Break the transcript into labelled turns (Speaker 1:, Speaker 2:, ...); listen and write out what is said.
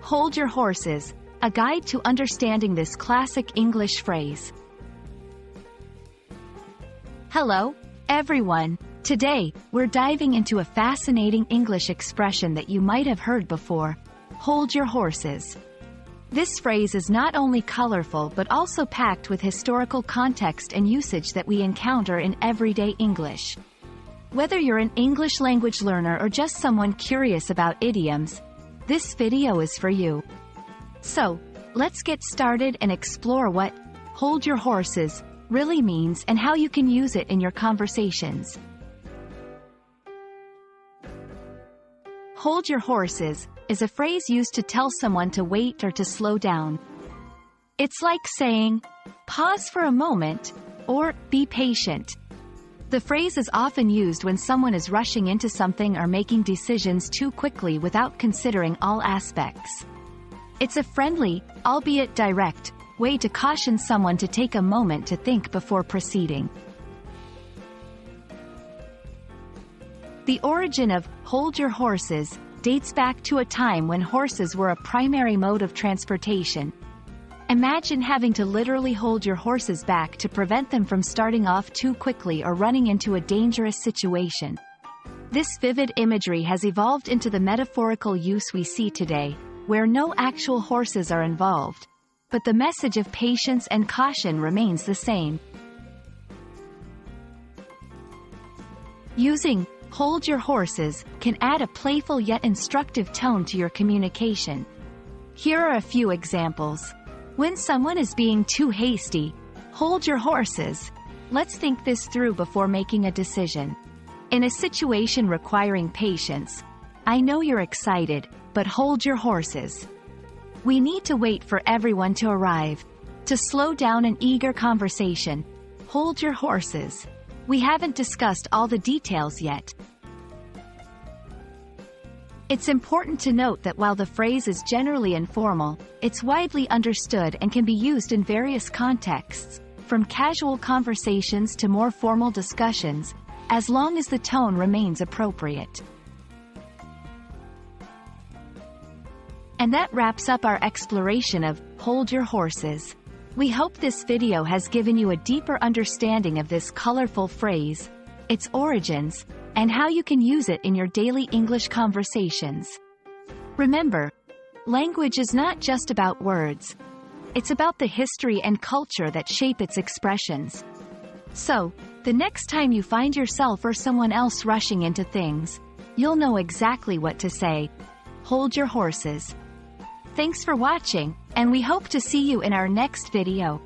Speaker 1: Hold your horses, a guide to understanding this classic English phrase. Hello, everyone. Today, we're diving into a fascinating English expression that you might have heard before. Hold your horses. This phrase is not only colorful but also packed with historical context and usage that we encounter in everyday English. Whether you're an English language learner or just someone curious about idioms, this video is for you. So, let's get started and explore what "hold your horses" really means and how you can use it in your conversations. Hold your horses is a phrase used to tell someone to wait or to slow down. It's like saying, pause for a moment, or be patient. The phrase is often used when someone is rushing into something or making decisions too quickly without considering all aspects. It's a friendly, albeit direct, way to caution someone to take a moment to think before proceeding. The origin of "hold your horses" dates back to a time when horses were a primary mode of transportation. Imagine having to literally hold your horses back to prevent them from starting off too quickly or running into a dangerous situation. This vivid imagery has evolved into the metaphorical use we see today, where no actual horses are involved, but the message of patience and caution remains the same. Using "hold your horses" can add a playful yet instructive tone to your communication. Here are a few examples. When someone is being too hasty, hold your horses. Let's think this through before making a decision. In a situation requiring patience, I know you're excited, but hold your horses. We need to wait for everyone to arrive. To slow down an eager conversation, hold your horses. We haven't discussed all the details yet. It's important to note that while the phrase is generally informal, it's widely understood and can be used in various contexts, from casual conversations to more formal discussions, as long as the tone remains appropriate. And that wraps up our exploration of "hold your horses." We hope this video has given you a deeper understanding of this colorful phrase, its origins, and how you can use it in your daily English conversations. Remember, language is not just about words. It's about the history and culture that shape its expressions. So, the next time you find yourself or someone else rushing into things, you'll know exactly what to say. Hold your horses. Thanks for watching, and we hope to see you in our next video.